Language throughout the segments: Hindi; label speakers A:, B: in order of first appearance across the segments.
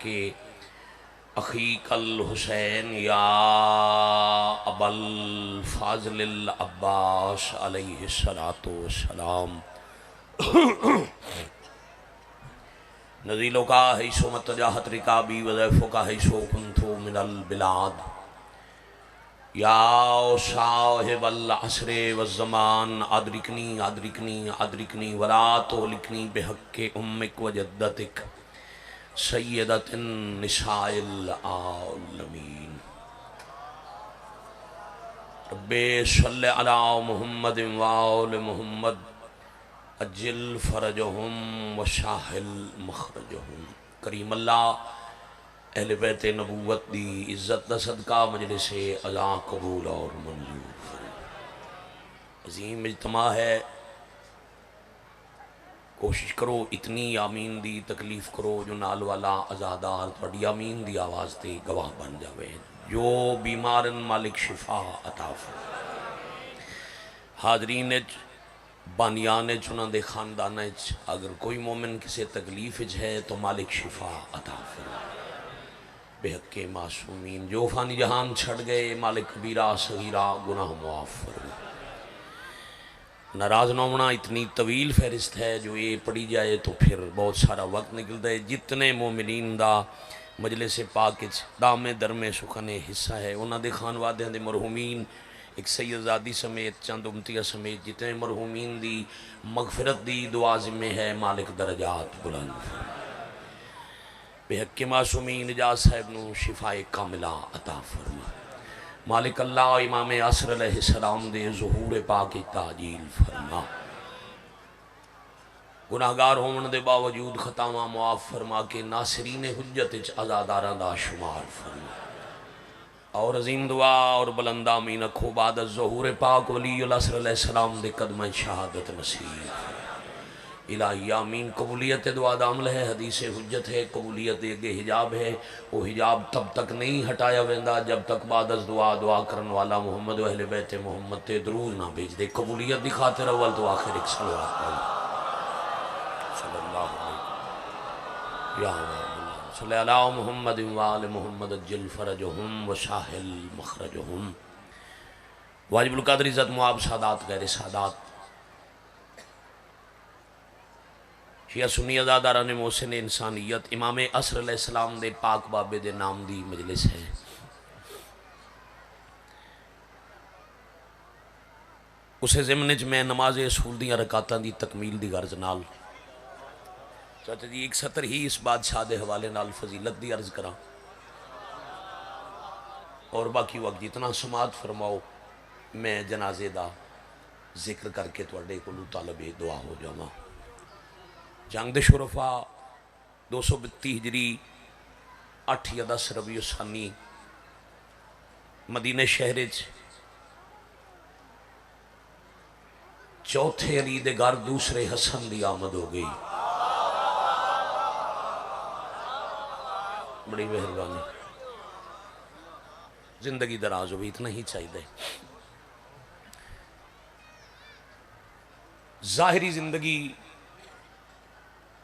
A: के अखी कल हुसैन या अबल फाज़िल अब्बास अलैहिस्सलातु वस्सलाम। नज़ीलों का है सो मतजाहत रिकाबी वज़ैफ़ों का है सो कुंथु मिनल बिलाद या साहिबल असरे वज़्ज़मान अदरिकनी अदरिकनी अदरिकनी वला तुहलिकनी बिहक़्क़ि उम्मिक व जद्दतिक सय्यदतिन निसाइल आलमीन। रब्बे सल्लि अला मुहम्मद व आले मुहम्मद अज्जिल फरजहुम व शाहिल मखरजहुम। करीम अल्लाह अहले बैत नबूवत दी इज़्ज़त दा सदका मजलिस अज़ा कबूल और मंजूर फरमा। अजीम इज्तमा है, कोशिश करो इतनी आमीन दी तकलीफ़ करो जो नाल वाला आज़ादार थोड़ी आमीन दी आवाज़ ते गवाह बन जावे। जो बीमारन मालिक शिफा अता फरमा। हाज़रीन बानियान उन्होंने खानदान अगर कोई मोमिन किसी तकलीफ़ है तो मालिक शिफा अता फरमा। बेहक़्क़े मासूमीन जो फ़ानी जहान छड़ गए मालिक कबीरा सगीरा गुनाह मुआफ़ फरमा। नाराज़ न होना इतनी तवील फहरिस्त है जो ये पढ़ी जाए तो फिर बहुत सारा वक्त निकलता है। जितने मोमिनीन दा मजलिस पाक दामे दरमे सुखने हिस्सा है उन्होंने खानवादियां दे मरहूमीन एक सैयदादी समेत चंद उमतिया समेत जितने मरहूमीन दी मगफिरत दी दुआ ज़िम्मे है मालिक दरजात बुलंद फरमा। बेहक़्क़े मासूमीन निजात साहिब नू शिफाए कामिला अता फरमा। मालिक अल्लाह इमाम असर अलैहिस्सलाम दे ज़ुहूर पाक ताजील फरमा। गुनाहगार होने के बावजूद खतावां मुआफ़ फरमा के नासरीन हुज्जत आज़ादारां दा शुमार फरमा। और अजीम दुआ और बुलंदा मीन अखो बाद ज़ुहूर पाक वलीउल असर अलैहिस्सलाम दे कदम शहादत नसीब इलाही आमीन। कबूलियत दुआ दा अमल है, हदीस हुज्जत है, कबूलियत अगे हिजाब है। वो हिजाब तब तक नहीं हटाया वेंदा जब तक बाद दुआ दुआ करने वाला मोहम्मद अहले बैत मोहम्मद ते दरूद ना भेज दे। कबूलियत दी खातिर अव्वल तो आखिर एक सलवात पढ़ो सल्लल्लाहु अलैहि या सल्लि अला मुहम्मद व आले मुहम्मद अज्जिल फरजहुम व शाहिल मखरजहुम। वाजिबुल कदर इज़्ज़त मुआब सादात गैर सादात शिया सुन्नी अज़ादारा ने मोहसिन इंसानियत इमाम असर अलैहिस्सलाम दे पाक बाबे दे नाम दी मजलिस है। उसे ज़िम्न च मैं नमाज असूल दी रकातां दी तकमील दी गर्ज नाल चाचा जी एक सतर ही इस बादशाह के हवाले नाल फजीलत की अर्ज करा और बाकी वक्त जितना समात फरमाओ मैं जनाजे का जिक्र करके तुहाडे कोलों तलब दुआ हो जावा। जंग दे शुरफा 232 हिजरी 8 या 10 रबीउल सानी मदीने शहर चौथे अली दे घर दूसरे हसन की आमद हो गई। बड़ी मेहरबानी। जिंदगी दराज हो भी इतना ही चाहिए। जाहिरी जिंदगी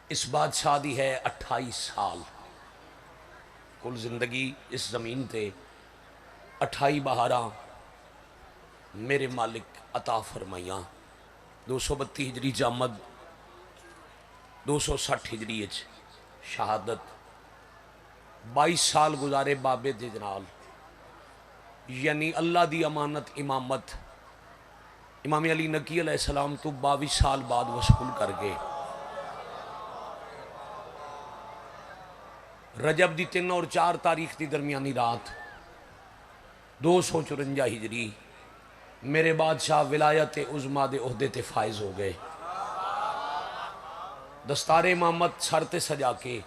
A: इस बादशाह दी है 28 साल। कुल जिंदगी इस जमीन ते 28 बहारा मेरे मालिक अता फरमाइया। 232 हिजरी जामद 260 हिजरी शहादत 22 साल गुजारे बाबे दे नाल यानी अल्लाह दी अमानत इमामत इमाम अली नकी अलैहिस्सलाम तो 22 साल बाद वसूल कर गए। रजब दी 3 और 4 तारीख की दरमियानी रात 254 हिजरी मेरे बादशाह विलायत उज़मा दे ओहदे ते फायज हो गए। दस्तारे इमामत सर ते सजा के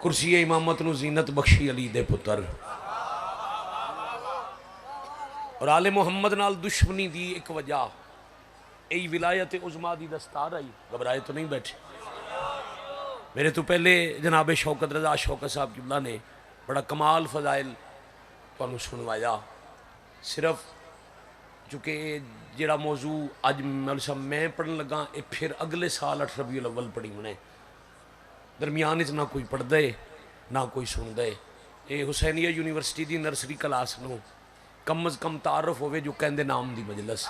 A: कुर्सी इमामत नू जीनत बख्शी अली दे पुत्र और आले मुहम्मद नाल दुश्मनी दी एक वजह यही विलायत उज़मा दी दस्तार आई। घबराए तो नहीं बैठे। मेरे तो पहले जनाब शौकत रज़ा शौकत साहब किबला ने बड़ा कमाल फजाइल तुहानू सुनवाया। सिर्फ चूँकि जोड़ा मौजू अज मैं पढ़न लगा ये फिर अगले साल 8 रबीउल अव्वल पढ़ी मैंने दरमियान ना कोई पढ़ता है ना कोई सुनता है। ये हुसैनिया यूनिवर्सिटी की नर्सरी क्लास में कम अज़ कम तारफ होवे जो कहते नाम की मजलस।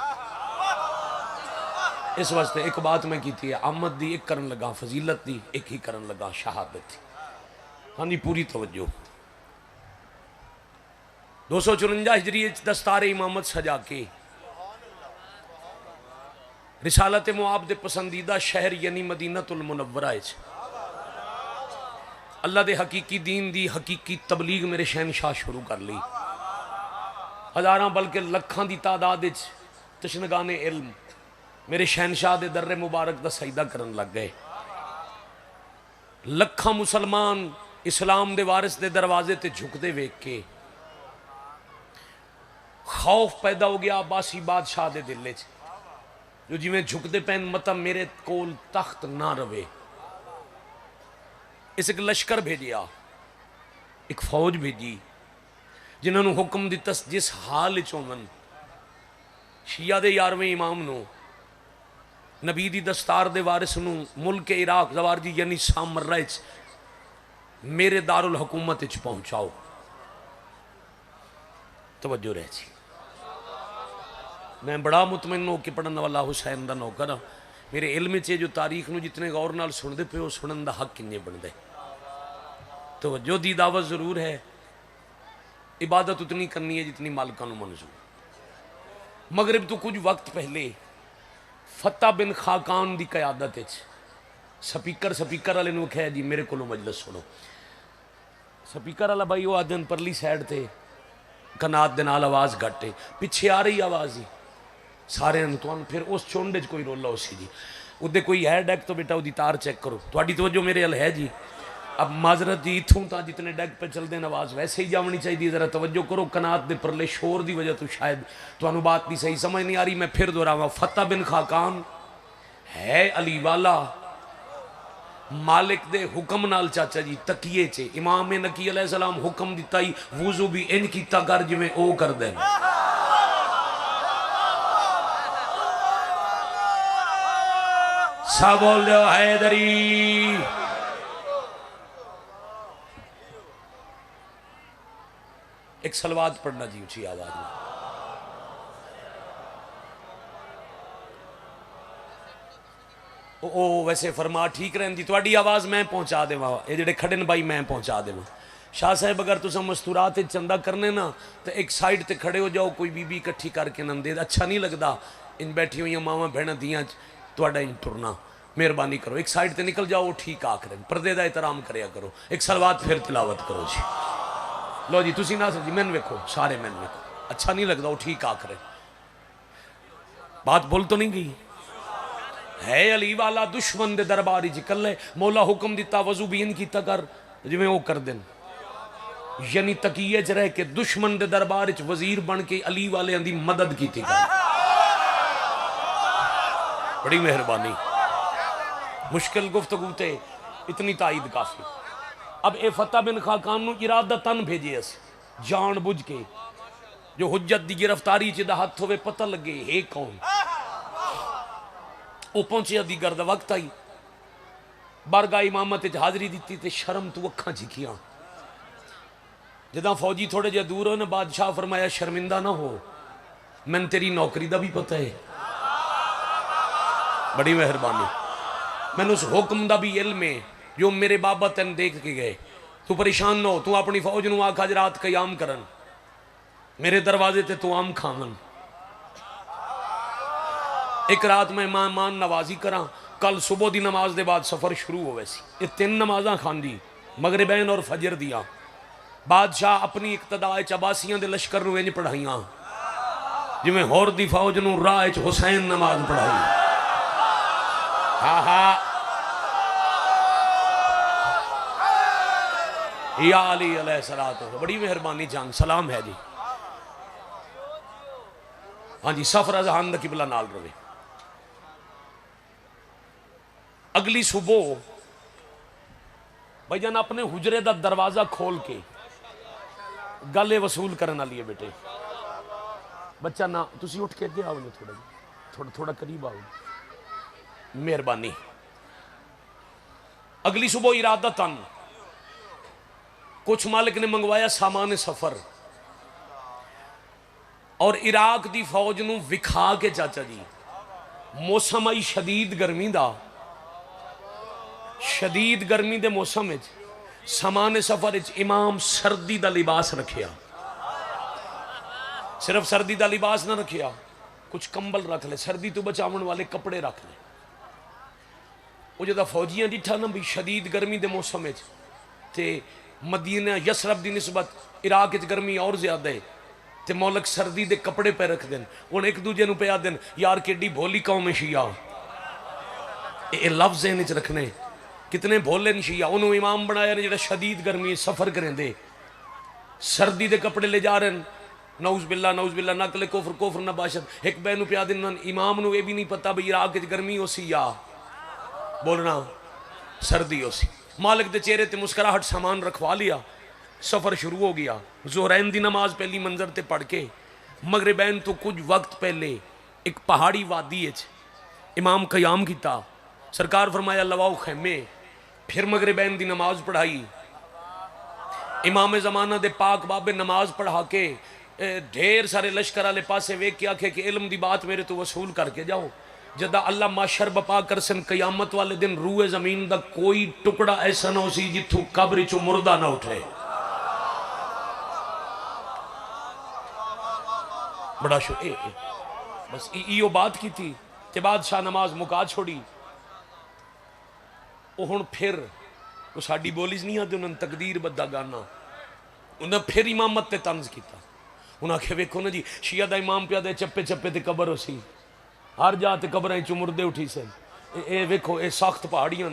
A: इस वास्ते एक बात मैं की है, आमद की एक करन लगा, फजीलत की एक ही करन लगा, शहादत की। हाँ जी, पूरी तवज्जो। 254 हिजरी दस्तार इमामत सजा के रिसालत मुआब दे पसंदीदा शहर यानी मदीनतुल मुनव्वरा अल्लाह दे हकीकी दीन दी हकीकी तबलीग मेरे शहनशाह शुरू कर ली। हज़ारां बल्कि लखां दी तादाद तशनगाने इल्म मेरे शहनशाह दे दर्रे मुबारक दा सजदा करन लग गए। लखां मुसलमान इस्लाम दे वारिस दे दरवाजे ते झुकदे वेख के खौफ पैदा हो गया अब्बासी बादशाह दे दिल च, जो जिमें झुकते पैन मतलब मेरे कोल तख्त ना रवे। इस एक लश्कर भेजिया, एक फौज भेजी, जिन्होंने हुक्म दिता जिस हाल चोवन शिया दे 11वें इमाम नो नबी दी दस्तार दे वारिस नू मुल्क इराक जवारजी यानी सामर्रा मेरे दारुल हुकूमत पहुंचाओ। तवज्जो रह जी। मैं बड़ा मुतमइन हो के पढ़ने वाला हुसैन का नौकर हाँ। मेरे इल्म च जो तारीख में जितने गौर नाल सुनते पे सुनने का हक किन्ने बनता है। तवज्जो दी दावत जरूर है, इबादत उतनी करनी है जितनी मालिका नूं मंजूर। मगरिब तो कुछ वक्त पहले फतेह बिन खाकान की कयादत स्पीकर वाले नूं कहा जी मेरे को मजलिस सुनो। स्पीकर वाला भाई वो आदन परली साइड ते कनात दे नाल आवाज़ घट है, पिछे आ रही आवाज़ ही सारे तुम फिर उस चुंड च कोई रोला उसी जी उदे कोई है डैक तो बेटा उसकी तार चेक करो। थोड़ी तवज्जो मेरे हल है जी। अब माजरत जी इतों तो जितने डैक पे चलते हैं आवाज़ वैसे ही जावनी चाहिए। ज़रा तवज्जो करो, कनात दे परले शोर की वजह तो शायद तुहानू बात नहीं सही समझ नहीं आ रही। मैं फिर दोहरावा, फतेह बिन खाकान है अली वाला, मालिक दे हुक्म नाल चाचा जी तकिए च इमाम नकी अलैहिस्सलाम हुक्म दिता ही वुजू भी इंज कीता कर जिवें ओ कर दे। सब बोल दो हैदरी। एक सलवात पढ़ना जी ऊंची आवाज में। ओ वैसे फरमा ठीक रहन जी, थोड़ी आवाज़ मैं पहुँचा देव, ये जोड़े खड़े न भाई मैं पहुँचा देव। शाह साहब अगर तुम मस्तूरात चंदा करने ना तो एक साइड ते खड़े हो जाओ, कोई बीबी इकट्ठी करके न दे, अच्छा नहीं लगता इन बैठी हुई मावां भैन दियाँ थोड़ा इन टुरना। मेहरबानी करो एक साइड ते निकल जाओ, ठीक आख रहे पर्दे का एहतराम करया करो। एक सलवात फिर तिलावत करो जी। लो जी तुसी ना सर जी मैन वेखो, सारे मैन वेखो, अच्छा नहीं लगता वो ठीक आख रहे। बात बोल तो नहीं गई है। अली वाला दुश्मन दे दरबार च कल्ले मौला हुक्म दिता वजू भी इन कीता कर जिवें वो कर देन, यानी तकीए च रह के दुश्मन दे दरबार च वजीर बन के अली वाले दी मदद की थी। बड़ी मेहरबानी, मुश्किल गुफ्तगू ते इतनी ताईद काफी। अब ए फतेह बिन खाकान नूं इरादतन भेजे जान बुझ के, जो हुज्जत की गिरफ्तारी च हथ होवे पता लगे हे कौन। वो पहुंचे दी गर्द वक्त आई, बारगाह इमामत हाजरी दी ते शर्म तू अखां झिकियां। जदा फौजी थोड़े जे दूर हो ना, बादशाह फरमाया शर्मिंदा ना हो, मैंने तेरी नौकरी का भी पता है। बड़ी मेहरबानी, मैंने उस हुक्म का भी इल्म है जो मेरे बाबा तेन देख के गए। तू परेशान ना हो, तू अपनी फौज नूं आख अज रात कयाम करन, मेरे दरवाजे ते तू आम खावन। एक रात मैं मान नवाजी करा, कल सुबह की नमाज के बाद सफ़र शुरू हो वैसी। ये 3 नमाजा खांदी मगरिबैन और फजर दिया। बादशाह अपनी इकतदा अब्बासियां दे लश्कर नूं इंज पढ़ाइयां जिवें होर दी फौज नूं राह च हुसैन नमाज पढ़ाई। हा हा या अली अलैहिस्सलात, बड़ी मेहरबानी जान, सलाम है जी। हाँ जी, सफर अजहान दा किबला नाल रवे। अगली सुबह भाईजान अपने हुजरे का दरवाजा खोल के गल वसूल करने वाली है। बेटे बच्चा ना तुसी उठ के अगे आओ, थोड़ा थोड़ा थोड़ा करीब आओ, मेहरबानी। अगली सुबह इरादतन कुछ मालिक ने मंगवाया सामान सफर और इराक की फौज नूं विखा के चाचा जी मौसम आई शदीद गर्मी का, शदीद गर्मी के मौसम सामान सफर इमाम सर्दी का लिबास रखिया, सिर्फ सर्दी का लिबास ना रखिया, कुछ कंबल रख ले, सर्दी तो बचावन वाले कपड़े रख ले। वो जो फौजियां डिठा ना भी शदीद गर्मी के मौसम ते मदीना यसरफ की निस्बत इराक गर्मी और ज्यादा है, तो मौलक सर्दी के कपड़े पे रख देन। हुण एक दूजे नूं पिया देन यार केडी भोली कौम है शिया, ये लफ्ज़ इन च रखने कितने भोले न शिया। उन्होंने इमाम बनाया ने जो शदीद गर्मी सफर करें दे, सर्दी के कपड़े ले जा रहे हैं, नौज बिल्ला नकले कोफर कोफर न बाशत। एक बहन पिया दिन इमाम नूं ये भी नहीं पता भी इराक गर्मी हो सी या बोलना सर्दी हो सी। मालिक के चेहरे ते मुस्कुराहट, सामान रखवा लिया, सफ़र शुरू हो गया। ज़ोहरैन की नमाज पहली मंजर ते पढ़ के मगरिबैन तो कुछ वक्त पहले एक पहाड़ी वादी इमाम कयाम किया, सरकार फरमाया लवाओ खैमे, फिर मगरिबैन की नमाज पढ़ाई। इमाम ज़माना दे पाक बाबे नमाज पढ़ा के ढेर सारे लश्कर वाले पासे वेख के आखे कि इल्म की बात मेरे तो वसूल करके जाओ। जदा अल्लाह माशर बपा कर सन कयामत वाले दिन रूए जमीन का कोई टुकड़ा ऐसा ना हो सी जिथों कब्र चो मुर्दा ना उठे। बड़ा शो बस इो बात की थी ते बादशाह नमाज मुका छोड़ी। वो हुण फिर वो साड़ी बोली नहीं आती, उन्होंने तकदीर बद्दा गाना, उन्हें फिर इमामत ते तंज किया। उन्हें आखे वेखो ना जी शिया दा इमाम पिया दे चप्पे चप्पे ते कबर हो सी, हर जात कबर चो मुर्दे उठी सन। ये वेखो ये सख्त पहाड़ियां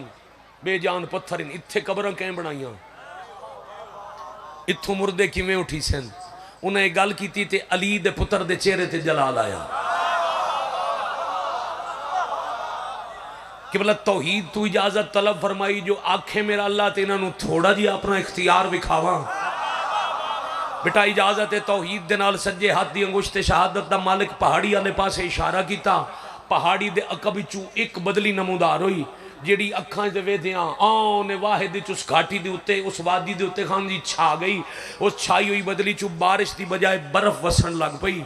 A: बेजान पत्थर इत्थे कबर कैं बनाइया, इत्थों मुर्दे किवें उठी सन। उन्हें एक गल की ते अली दे पुत्र दे चेहरे ते जलाल आया कि बोला तौहीद तू इजाजत तलब फरमाई, जो आखे मेरा अल्लाह ते इन्हों थोड़ा जी अपना इख्तियार विखावा। बेटा इजाजत है तौहीद दे नाल सज्जे हाथ की अंगुश ते शहादत दा मालिक पहाड़ी वाले पासे इशारा किया। पहाड़ी दे अक विचों एक बदली नमूदार हुई जिहड़ी अखां च वेखदियां आने वाहिद उस घाटी दे उत्ते उस वादी दे उत्ते खान जी छा गई। उस छाई हुई बदली चो बारिश की बजाय बर्फ वसन लग पई,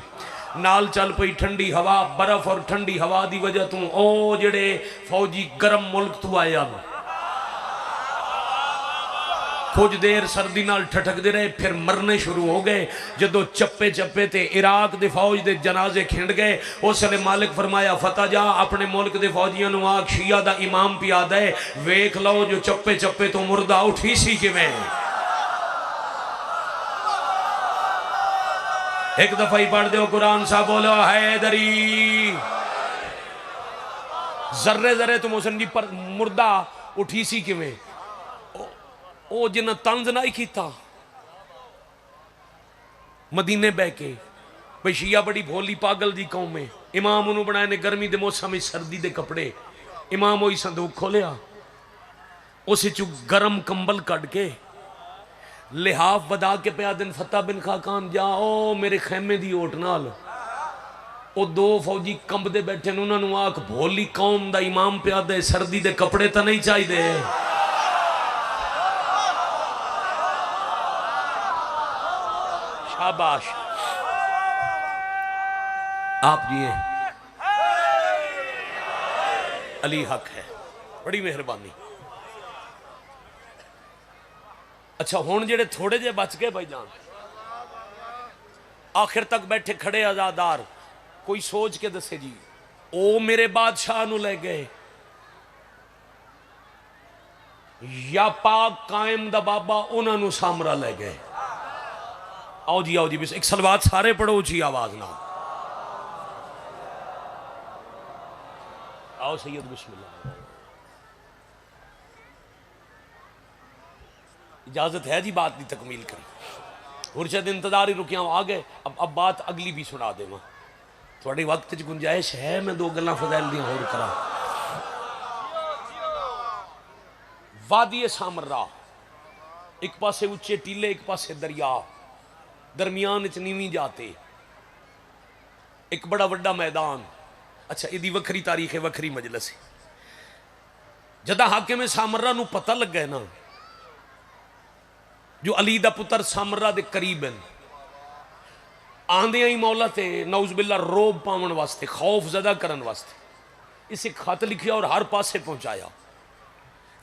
A: नाल चल पई ठंडी हवा। बर्फ और ठंडी हवा की वजह तो ओ जेड़े फौजी गर्म मुल्क तो आया कुछ देर सर्दी नाल ठठकते रहे, फिर मरने शुरू हो गए। जदों चप्पे चप्पे ते इराक दे फौज दे जनाजे खिंड गए, उस वेले मालिक फरमाया फता जा अपने मुल्क दे फौजियों नूं आख शिया दा इमाम पिया दे, वेख लो जो चप्पे चप्पे तो मुर्दा उठी सी किवें। एक दफा ही पढ़ दो कुरान साहब, बोलो हैदरी। जर्रे जर्रे तो मोहसन जी पर मुर्दा उठी सी किवें, ओ जिन्हें तंज ना ही किया मदीने बह के भाई शिया बड़ी भोली पागल दी कौम है। इमाम उन्होंने बनाए ने गर्मी के मौसम में सर्दी के कपड़े। इमाम वही संदूक खोलिया, उस गर्म कंबल कट के लिहाफ बदा के पिया दिन फतेह बिन खाकान जाओ मेरे खैमे की ओट नाल। वो दो फौजी कंबदे बैठे उन्होंने आख भोली कौम का इमाम पिया दे, सर्दी के कपड़े तो नहीं चाहिए। शाबाश आप जी अली हक है, बड़ी मेहरबानी। अच्छा हुण जेड़े थोड़े जे बच गए भाईजान, आखिर तक बैठे खड़े आजादार, कोई सोच के दसे जी। ओ मेरे बादशाह नूं ले गए या पाक कायम दा बाबा उन्होंने सामरा ले गए। आओ जी एक सलवात सारे पढ़ो जी आवाज ना। आओ सैयद बिस्मिल्लाह। इजाजत है जी बात की तकमील करी। मुर्शद इंतजार ही रुकिया आ गए। अब बात अगली भी सुना देव, थोड़ी वक्त च गुंजाइश है मैं दो गल्लां फज़ैल दी होर करा। वादी सामरा, एक पासे उच्चे टीले एक पासे दरिया, दरमियान च नीवी जाते, एक बड़ा वड्डा मैदान। अच्छा इदी वखरी तारीख है, वखरी मजलस है। जदा हाकिम सामरा नूं पता लग गया ना जो अली दा पुत्र सामरा दे करीब हैं, आंदियां ही मौला ते नौज़बिल्ला रोब पावन वास्ते, खौफ ज़दा करन वास्ते इसे खत लिखिया और हर पासे पहुंचाया।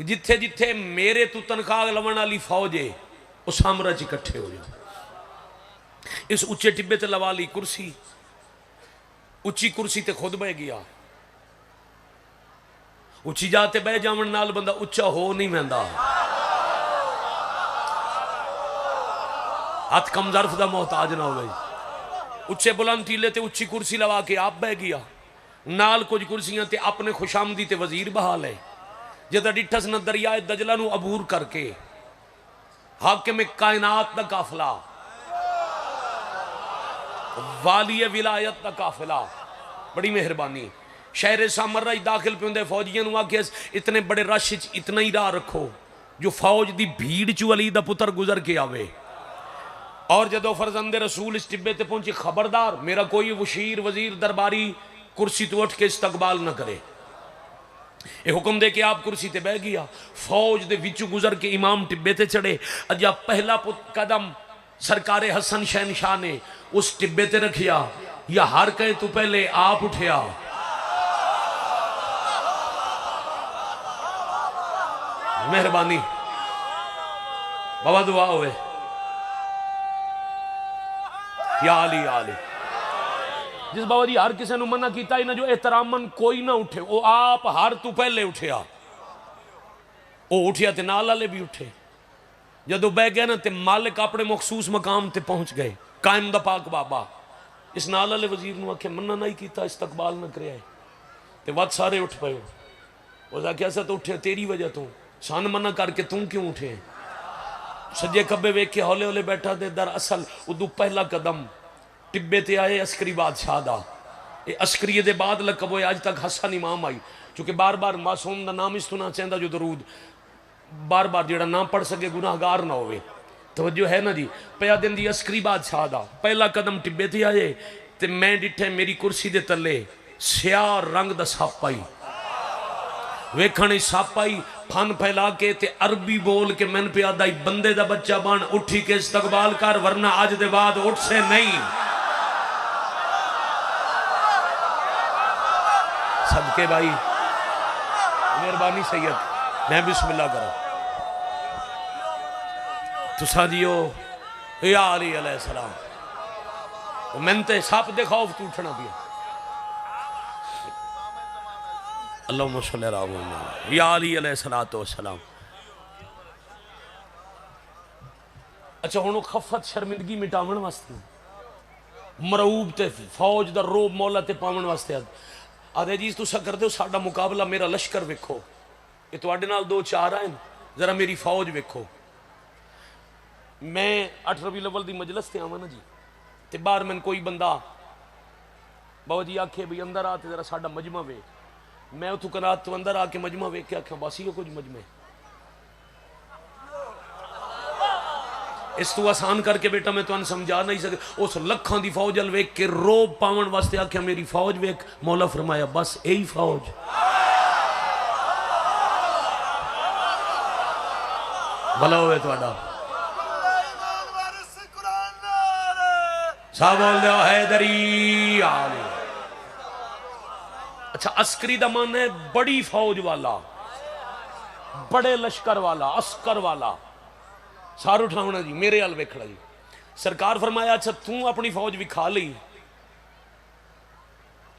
A: जिथे जिथे मेरे तू तनख्वाह लवन वाली फौज है वो सामरा च इकट्ठे हो जाओ। इस उच्चे टिब्बे ते लवा ली कुर्सी, उच्ची कुर्सी ते खुद बह गया। उच्ची जाते बह जावन नाल बंदा उच्चा हो नहीं मैंदा। हथ कम ज़र्फ दा मोहताज ना हो। उच्चे बुलंद टीले ते उच्ची कुर्सी लवा के आप बह गया। नाल कुछ कुर्सियां ते अपने खुशामदी ते वजीर बहाल है। जदा डिठस न दरियाए दजला नू अबूर करके हाकिम कायनात दा काफिला, वाली विलायत दा काफिला, बड़ी मेहरबानी शहर सामरा दाखिल पे होंगे। फौजियों नू आखे इतने बड़े रश च इतना ही राह रखो जो फौज की भीड़ चू अली दा पुत्र गुजर के आवे। और जदों फरजंदे रसूल इस टिब्बे ते पहुंचे, खबरदार मेरा कोई वशीर वजीर दरबारी कुर्सी तो उठ के इस्तकबाल न करे। ये हुक्म दे के आप कुर्सी ते बह गया। फौज दे विचू गुजर के इमाम टिब्बे ते चढ़े। अजा पहला कदम सरकारे हसन शहनशाह ने उस टिब्बे ते रखिया या हर कहे तू पहले आप उठिया। मेहरबानी बाबा दुआ होवे या अली आली। जिस बाबा जी हर किसी मना किया इन्हें जो एहतरामन कोई ना उठे, वो आप हर तू पहले उठिया। वो उठिया ते नाल वाले भी उठे। जदों बह गया ना ते मालिक अपने मखसूस मकाम ते पहुंच गए। कायम दा पाक बाबा इस नाल वाले वजीर नू आखे मना नहीं किया, इस्तकबाल न करे ते वत सारे उठ पे। उस आख्या असा तो उठे तेरी वजह तो, सन मना करके तू क्यों उठे। सज्जे खब्बे वेख के हौले हौले बैठा ते दरअसल उदू पहला कदम टिब्बे ते आए अस्करी बादशाह दा। ये अस्करी दे बाद लकब होए अज तक हसन इमाम आई। चूंकि बार बार मासूम का नाम इस सुना चाहता जो दरूद बार बार जेड़ा ना पढ़ सके गुनाहगार ना होवे। तवज्जो है ना जी। पया दिन दी अस्करी बादशाह दा पहला कदम टिब्बे ते आए ते मैं डिठे मेरी कुर्सी दे तले स्याह रंग दा सप आई। वेखण सप आई फन फैला के ते अरबी बोल के मैन पे आदा बंदे दा बच्चा बन उठी के इस्तकबाल कर वरना अज दे बाद उठ से नहीं। सदके भाई मेहरबानी सैयद मैं बिस्मिल्लाह करो तुसा जियो या अली अलैहिस्सलाम। मैंने तो सप दे खौफ तू उठना पिया। अल्लाहुम्मा सल्ली अला मुहम्मद या अली अलैहिस्सलातु वस्सलाम। अच्छा हुण खफत शर्मिंदगी मिटावन वास्ते मरूब ते फौज दा रोब मौला ते पावन वास्ते आदे जी तुसा करदे हो साडा मुकाबला मेरा लश्कर वेखो, ये तुहाडे नाल दो चार आए जरा मेरी फौज वेखो। मैं 8 रबी अव्वल दी मजलिस ते आवां ना जी ते बाहर मैंने कोई बंदा बाबा जी आखे भी अंदर आ ते जरा साडा मजमा वेख। मैं उतों करात तो अंदर आके मजमा वेख के आख्या बस ही कुछ मजमे इस तू आसान करके बेटा मैं तुहानू समझा नहीं सके। उस लखां दी फौज अल वेख के रोब पावन वास्ते आख्या मेरी फौज वेख। मौला फरमाया बस यही फौज। भला होवे तुहाडा सब बोल दो हैदरी आले। अच्छा अस्करी दा मन है बड़ी फौज वाला, बड़े लश्कर वाला, अस्कर वाला सारू उठावना जी मेरे अल वेखना जी। सरकार फरमाया अच्छा तू अपनी फौज विखा ली,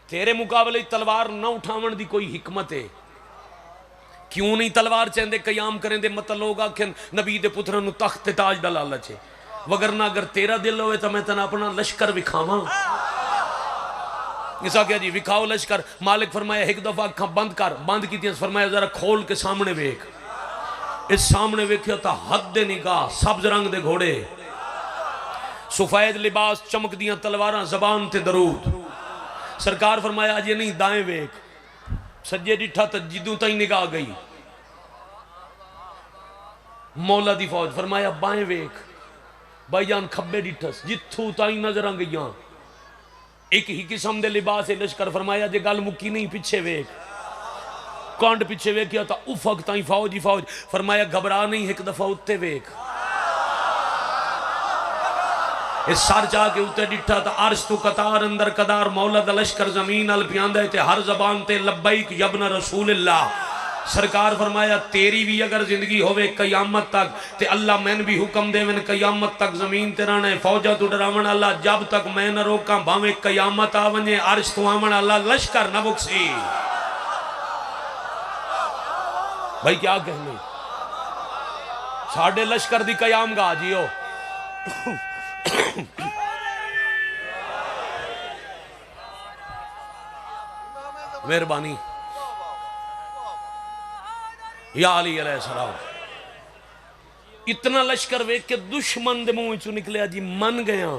A: तेरे मुकाबले तलवार ना उठावन दी कोई हिकमत है। क्यों नहीं तलवार चाहते कयाम करें दे मतलब लोग आखन नबी दे पुत्रों नू तख्त ते ताज दा लालच है। वगरना अगर तेरा दिल होवे तो मैं तेना अपना लश्कर विखावा। ऐसा क्या जी विखाओ लश्कर। मालिक फरमाया एक दफा अखा बंद कर, बंद की फरमाया जरा खोल के सामने वेख। इस सामने वेख्या तो हद दे निगाह सब्ज रंग दे घोड़े, सुफैद लिबास, चमक दियां तलवारां, जबान ते दरूद। सरकार फरमाया अजे नहीं दाएं वेख। सज्जे डिठा तो जिदू तई निगाह गई मौला दी फौज। फरमाया बाएं वेख। भाईजान खब्बे डिठस जिथू ताई नजर गई एक ही किस्म के लिबास है लश्कर। फरमाया जे गल मुक्की नहीं पिछे वेख। कंड पिछे वेखिया तो उफक ताई फौज ही फौज। फरमाया घबरा नहीं एक दफा उत्ते वेख। इस सर जाके उत्ते डिठा तो अर्श तू कतार अंदर कदार मौला दा लश्कर जमीन अल पियांदा ते हर जबान ते लब्बैक यबना रसूलल्लाह। सरकार फरमाया तेरी भी अगर जिंदगी होवे कयामत तक ते अल्लाह मैन भी हुक्म देवन कयामत तक जमीन ते रहना है। फौजा तू डरावन अल्लाह जब तक मैं न रोका भावे कयामत आ वने अर्श तू आवन अल्लाह लश्कर न बुकसी। भाई क्या कहने साडे लश्कर दी कयाम गा जियो। मेहरबानी या अली अलैहिस्सलाम। इतना लश्कर वेख के दुश्मन दे मुंह चो निकलिया जी मन गया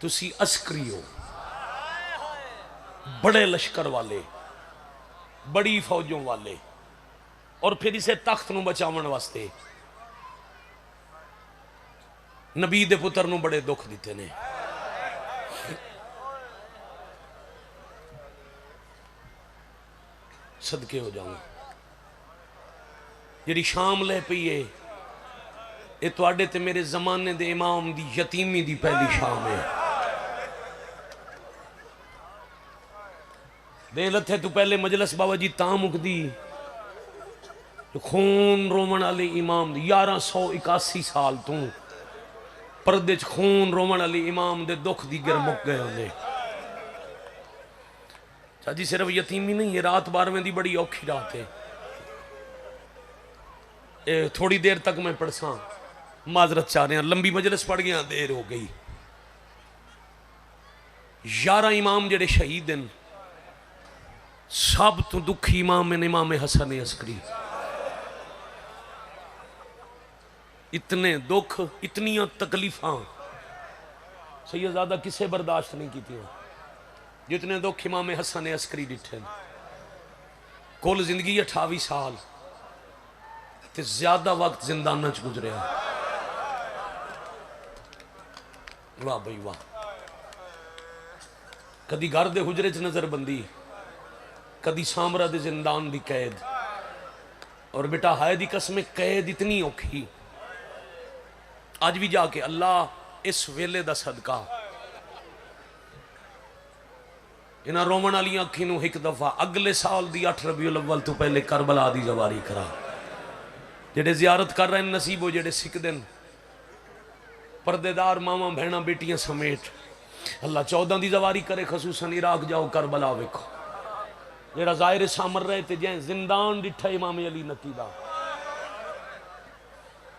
A: तुसी अस्करी हो, बड़े लश्कर वाले, बड़ी फौजों वाले, और फिर इसे तख्त नूं बचावन वास्ते नबी दे पुत्र नूं बड़े दुख दिते ने। सदके हो जाऊं जी शाम ले पई है ये तुहाडे ते मेरे जमाने दे इमाम दी यतीमी दी पहली शाम है। दे लथे तू पहले मजलस बाबा जी तां मुकदी खून रोमन वाले इमाम 1181 साल तू पर्दे च खून रोमन वाले इमाम दे दुख दी गिर मुक गए होंगे। चाची सिर्फ यतीमी नहीं है, रात 12वें दी बड़ी औखी रात है। थोड़ी देर तक मैं पढ़सा माजरत चाह रहा, लंबी मजलिस पढ़ गया, देर हो गई। 11 इमाम जेड़े शहीद हैं, सब तो दुखी इमाम है इमाम हसन अस्करी। इतने दुख इतनियां तकलीफां सैयदजादा किसे बर्दाश्त नहीं की जितने दुख इमाम हसन अस्करी डिठे। कुल जिंदगी 28 साल ते ज्यादा वक्त जिंदाना च गुजरिया। वाह भाई वाह। कदी घर दे हुजरे च नजरबंदी, कदी सामरा दे जिंदान दी कैद। और बेटा हाय दी कसम कैद इतनी औखी, अज भी जाके अल्लाह इस वेले दा सदका इन्हां रोमन वाली अखी नूं एक दफा अगले साल दी 8 रबीउल अव्वल तो पहले करबला दी जवारी करा। जेडे जियारत कर रहे हैं नसीबो जेडे सिख दिन पर्देदार मावा बहना बेटियां समेत अल्लाह 14 दी जवारी करे। खसूसन इराक जाओ करबला वेखो जेड़ा जाहिर सामर रहे थे जै जिंदान डिठा इमाम अली नकी दा,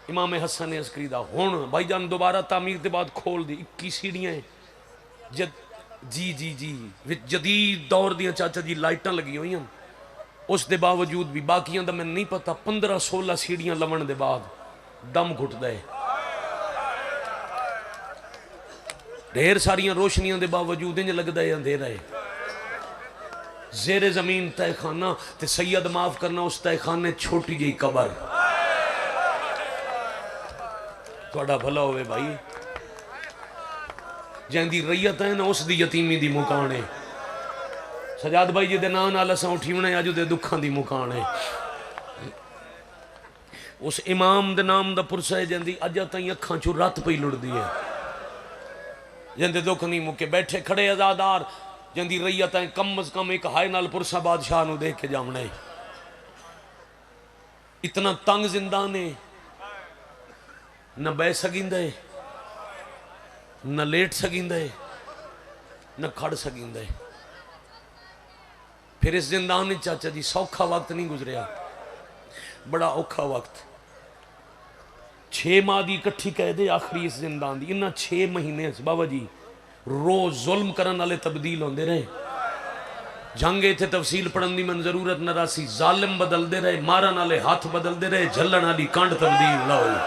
A: इमाम हसन अस्करी दा। हुण भाईजान दोबारा तामीर के बाद खोल दी 21 सीढ़ियां जी जी जी जदीद दौर दियां चाचा जी लाइटां लगी हुई हैं। उस दे बावजूद भी बाकियां दा मैनूं नहीं पता 15-16 सीढ़ियां लवण दे बाद दम घुटदा है। ढेर सारियां रोशनियां दे बावजूद इंज लगदा है अंधेरा है। जेरे जमीन तहखाना ते सैयद माफ करना उस तहखाने छोटी जी कबर। थोड़ा भला होवे भाई, जैंदी रैयत है ना उस दी यतीमी दी मुकान है। सजाद भाई जी दे नाम नाल असां उठीवणे अज दे दुखां दी मुकान है। उस इमाम दे नाम दा पुरसा है जैंदी अज ताईं अखां चों रत पई लुड़दी है। जैंदे दुख नहीं मुके बैठे खड़े आजादार जैंदी रैयत है कम अज कम एक हाय नाल पुरसा बादशाह नूं देख के जावना है। इतना तंग जिंदान है, न बह सकींदा है, न लेट सकींदा है, न खड़ सकींदा है। फिर इस जिंदान में चाचा जी सौखा वक्त नहीं गुजरिया, बड़ा औखा वक्त। 6 माह की इकट्ठी कैद है आखिरी इस जिंदान की। इन्होंने 6 महीने बाबा जी रोज जुल्म करने वाले तब्दील होंदे रहे। जंग इत्थे तफसील पढ़न की मैंने जरूरत न रासी। जालिम बदलते रहे, मारन वाले हाथ बदलते रहे, झलन वाली कंड तब्दील ना हुई।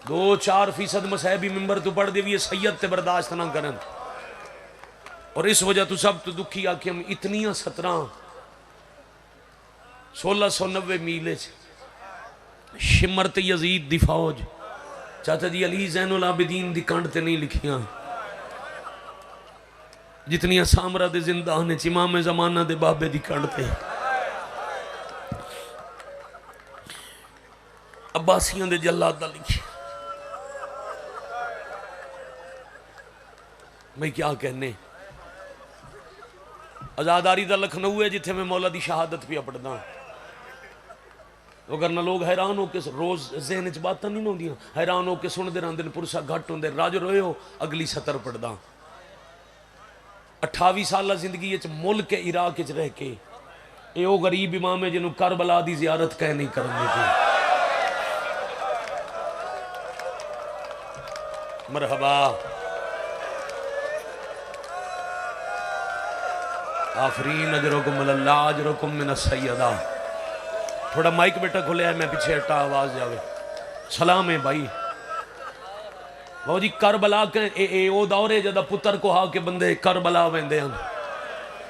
A: 2-4% मसहबी मिंबर तो पढ़ दे भी सैयद ते बर्दाश्त ना करन। और इस वजह तो सब तो दुखी आके हम इतनियां 1690 मील शिमरत यजीद दी फौज चाचा जी अली ज़ैनुल आबिदीन दी कंड ते नहीं लिखियां जितनियां सामरा दे जिंदान इमाम ज़माना दे बाबे दी कंड ते। अब्बासियों के जल्लाद का लिखे। मैं क्या कहने, आजादारी का लखनऊ है जिथे मैं मौला की शहादत पे पढ़दा। अगर ना लोग हैरान हो के रोज जहन च बातें नहीं होंदियां, हैरान हो के सुनते रहते हैं, पुरसा घट होंगे, राज रोए हो अगली सतर पढ़दा। 28 साल जिंदगी मुल्क के इराक रह के ये वो गरीब इमाम है जिन्हों करबला की जियारत कह नहीं करने की। मरहबा आफरीन अजरुकुम अल्लाह अजरुकुम मिन सय्यदा। थोड़ा माइक बेटा खुले है, मैं पीछे हटा आवाज जावे। सलाम है भाई बाबू जी। करबला के वो दौर है जदा पुत्र को हा के बंदे करबला वेंदे हैं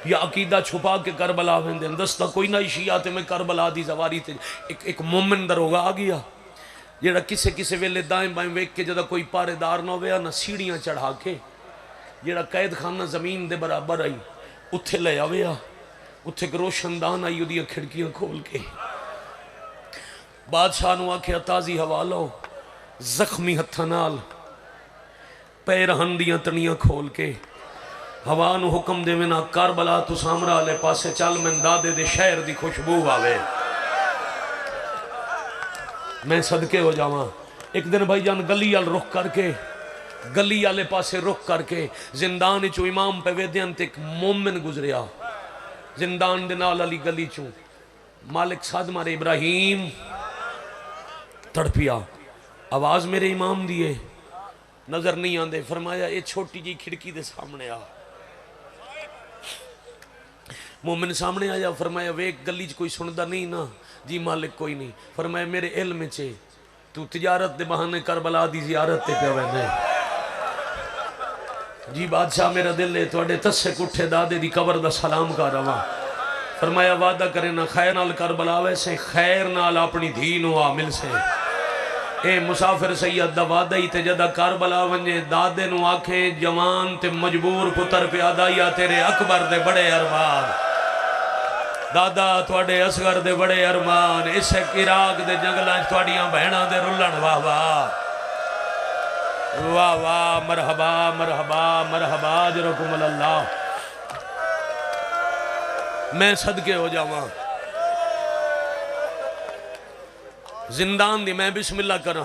A: या अकीदा छुपा के करबला वेंदे हैं। दसदा कोई ना शिया ते मैं करबला दी जवारी ते एक मोमिन दरोगा आ गया जेड़ा किसे किसे वेले दाएं बाएं वेख के जदा कोई पारेदार ना होवे ना सीढ़ियां चढ़ा के जेड़ा कैद खाना जमीन दे बराबर आई उत्थे ले आवे, उत्थे एक रोशनदान आई उदियां खिड़कियां खोल के बादशाह नूं आख्या ताजी हवा लो, जख्मी हत्थां नाल पैर हन दियां तनियां खोल के हवा नूं हुक्म देवे ना करबला तू सामरा वाले पासे चल, मैं दादे दे शहर दी खुशबू आवे, मैं सदके हो जावां। एक दिन भाईजान गली वाल रुख करके गली वाले पासे रुख करके जिंदान चो इमाम पे वेद्यन ते एक मोमिन गुजरिया जिंदान दे नाल वाली गली चो। मालिक साद मारे इब्राहिम तड़पिया, आवाज मेरे इमाम दी है, नजर नहीं आते। फरमाया ये छोटी जी खिड़की दे सामने आ। मोमिन सामने आया, फरमाया वे गली च कोई सुनता नहीं ना? जी मालिक कोई नहीं। फरमाया मेरे इल्म च तू तिजारत दे बहाने करबला दी जियारत ते पे वेंदे। जी बादशाह मेरा दिल है तुहाडे तस्से कुठे दादे दी कबर दा सलाम कर आवां। फरमाया वादा करे ना खैर नाल करबला वैसे खैर नाल अपनी धी नूं आ मिल से। ए मुसाफिर सैयद दा वादा ही ते जदा करबला वंजे दादे नूं आखे जवान ते मजबूर पुत्र प्यादा या तेरे अकबर दे बड़े अरमान, दादा थोड़े असगर दे बड़े अरमान, इस इराक दे जंगलों थोड़ियां बहना दे रुलन। वाह वाह वाह वाह, मरहबा मरहबा मरहबा जरकुम अल्लाह। मैं सदके हो जावा जिंदान दी। मैं बिस्मिल्लाह करा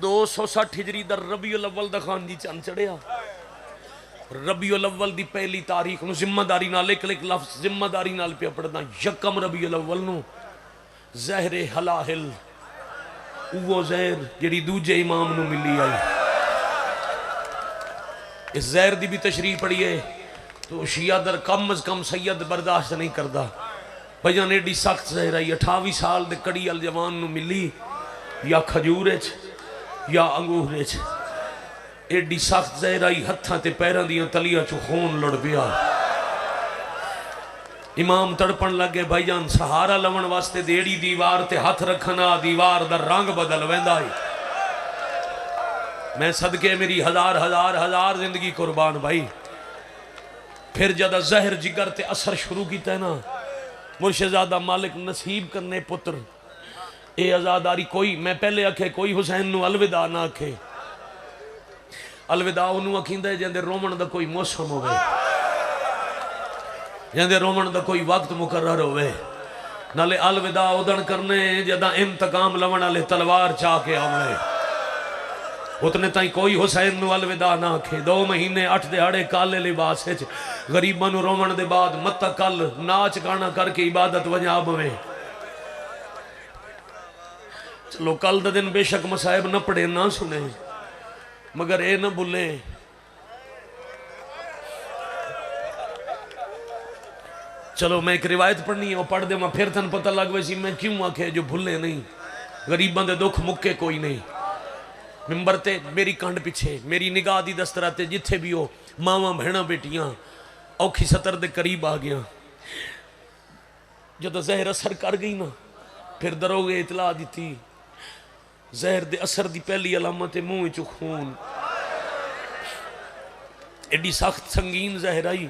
A: 260 हिजरी दा रबीउल अव्वल दा खान जी चंद चढ़िया। रबीउल अव्वल दी पहली तारीख नूं जिम्मेदारी नाल एक लफ्ज जिम्मेदारी नाल पे पढ़दा। यकम रबीउल अव्वल नूं ज़हरे हलाहिल, वो ज़हर जिहड़ी दूजे इमाम नूं मिली आई। इस ज़हर दी भी तशरीह पढ़िए तो शिया दर कम अज कम सैयद बर्दाश्त नहीं करता। भजन एडी सख्त ज़हर आई 28 साल दे कड़ी अल जवान नूं मिली, या खजूर या अंगूर एडी सख्त ज़हर आई, हत्थां ते पैरां दियां तलियां चों खून लुढ़ पिया। इमाम तड़पण लगे। भाईजान सहारा लवण वास्ते देड़ी दीवार ते हथ रखना, दीवार दा रंग बदल वेंदा है। मैं सदके मेरी हजार हजार हजार जिंदगी कुर्बान भाई। फिर जदा जहर जिगर ते असर शुरू किया ना, मुर्शिदादा मालिक नसीब करने पुत्र ये आजादारी। कोई मैं पहले आखे कोई हुसैन नूं अलविदा ना आखे। अलविदा उन्होंने आखिंदा जिंदे रोमन का कोई मौसम होवे, जिंदे रोमन का कोई वक्त मुकर्रर होवे। नाले अलविदा उदन करने जदा इंतकाम लवण वाले तलवार चाह के आवणे। उतने ताई कोई हुसैन नूं अलविदा ना आखे। 2 महीने 8 दिहाड़े काले लिबास गरीबां नूं रोवण दे बाद मत कल नाच गाना करके इबादत वजा बवे। चलो कल दे दिन बेशक मसाइब न पढ़े ना सुने, मगर ये न भुले चलो मैं एक रिवायत पढ़नी है, वो पढ़ दे फिर तेन पता लग वैसी मैं क्यों आखे जो भुले नहीं। गरीबां दे दुख मुक्के कोई नहीं। मिंबर ते मेरी कंड पिछे मेरी निगाह दी दस्तरा ते जिथे भी हो मावां बहना बेटियां औखी सतर दे करीब आ गया। जब जहर असर कर गई ना, फिर दरोगे इतला दी जहर दे असर दी पहली अलामत मुंह चो खून। एडी सख्त संगीन जहर आई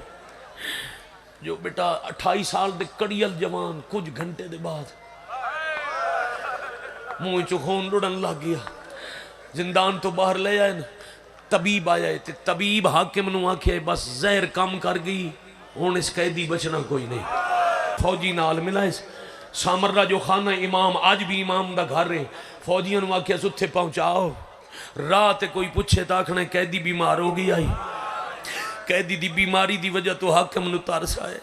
A: जो बेटा 28 साल दे कड़ियल जवान कुछ घंटे दे बाद मुँह चो खून रुड़न लग गया। जिंदान तो बाहर ले आए न, तबीब आया है, ते तबीब हाकिम नूं आखे बस जहर कम कर गई, हुण इस कैदी बचना कोई नहीं। फौजी नाल मिला इस सामर्रा जो खाना इमाम अज भी इमाम दा घर है। फौजियों नूं आख्या उत्थे पहुंचाओ। राह ते कोई पुछे तो आखना कैदी बीमार हो गई आई। कैदी दी बीमारी दी वजह तो हाकिम नूं तरस आए।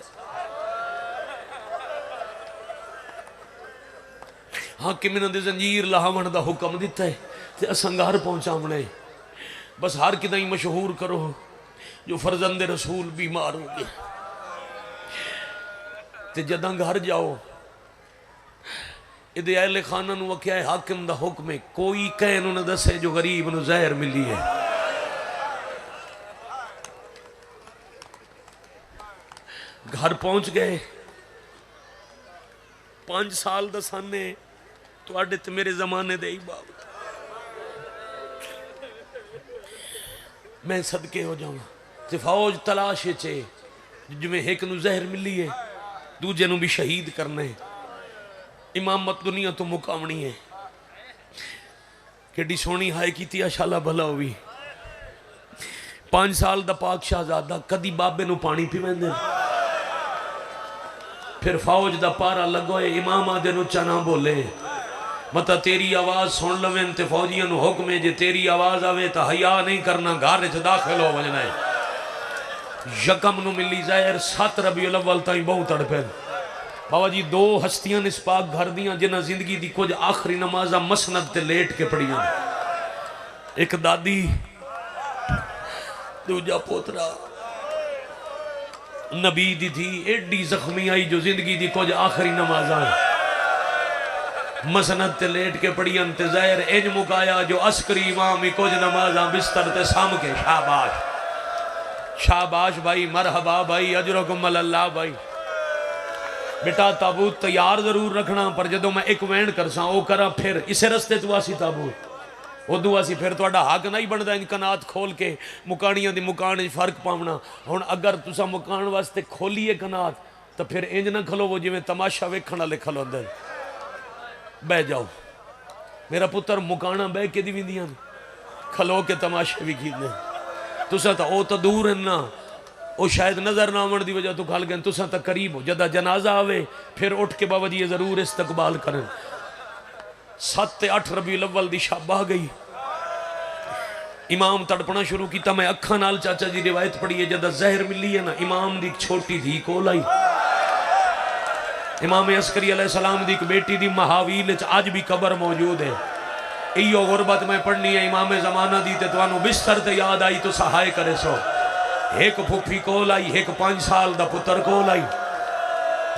A: हाकिम इन्हां दे जंजीर लाहवण दा हुक्म दिता है ते असां घर पहुंचावणे। बस हर किदाई मशहूर करो जो फरजंदे रसूल बीमार हो गए। ते जदां घर जाओ इहदे अहले खाना नूं आख्या है हाकिम दा हुक्म है कोई कह उन्हें दसे जो गरीब नूं जहर मिली है। घर पहुंच गए। 5 साल दा साने तुहाडे ते मेरे जमाने दे ही बाप। मैं सदके हो जाऊँ ते फौज तलाश चे जिमें एक नूं जहर मिली है दूजे नूं भी शहीद करना है। इमामत दुनिया तो मुकावनी है। केडी सोहनी हाय की शाला भला हुई। 5 साल दा पाक शहजादा कदी बाबे नूं पानी पीवेंदे। फिर फौज दा पारा लगोए इमाम आदे नूं चा ना बोले मता तेरी आवाज सुन लवें ते फौजियों नूं हुक्म है जे तेरी आवाज आवे तो हया नहीं करना घर च दाखिल हो वजना है। यकम नूं मिली जहर 7 रबीउल अव्वल ताईं बहुत तड़पे। बाबा जी 2 हस्तियां इस पाक घर दियां जिन्हां जिंदगी दी कुछ आखिरी नमाजा मसनद ते लेट के पढ़ियां। एक दादी दूजा पोतरा। नबी दी थी एडी जख्मी आई जो जिंदगी दी कुछ आखिरी नमाजा मसनद ते लेट के पढ़ियन ते जहर इंज मुकाया जो अस्करी इमाम ही कुछ नमाजा बिस्तर ते साम के। शाबाश शाबाश भाई मरहबा भाई अजरकुम अल्लाह भाई। बेटा ताबूत तैयार जरूर रखना पर जदों मैं एक वैन करसा वो करा फिर इसे रस्ते तू आसी ताबूत उदू असी फिर तुहाडा हक नहीं बनता इन कनात खोल के मुकाणियां दी मुकाण फर्क पावना। हुण अगर तुसा मुकाण वास्ते खोलीए कनात तो फिर इंज ना खलोवो जिवें तमाशा वेखण वाले खलोंदे। बह जाओ मेरा पुत्र मुकाना बह के दी विंदियां खलो के तमाशे भी कीते। तुसा तो वो तो दूर है ना वो शायद नजर ना आवन की वजह तो खल गए। तुसा तो करीब हो जदा जनाजा आवे फिर उठ के बाबा जी जरूर इस्तकबाल करें। 7 ते 8 रबीउल अव्वल दी शब आ गई। इमाम तड़पना शुरू किया। मैं अखा नाल चाचा जी रिवायत पढ़ी है जदा जहर मिली है ना इमाम दी एक छोटी धी कोल आई। इमाम अस्करी अलैहिस्सलाम दी एक बेटी दी महावील अज भी कबर मौजूद है। इो गुरबत मैं पढ़नी है इमाम जमाना दी ते तुहानू बिस्तर ते याद आई तो सहाय करे सो। एक फुफी कोल आई एक 5 साल दा पुत्र कोल आई।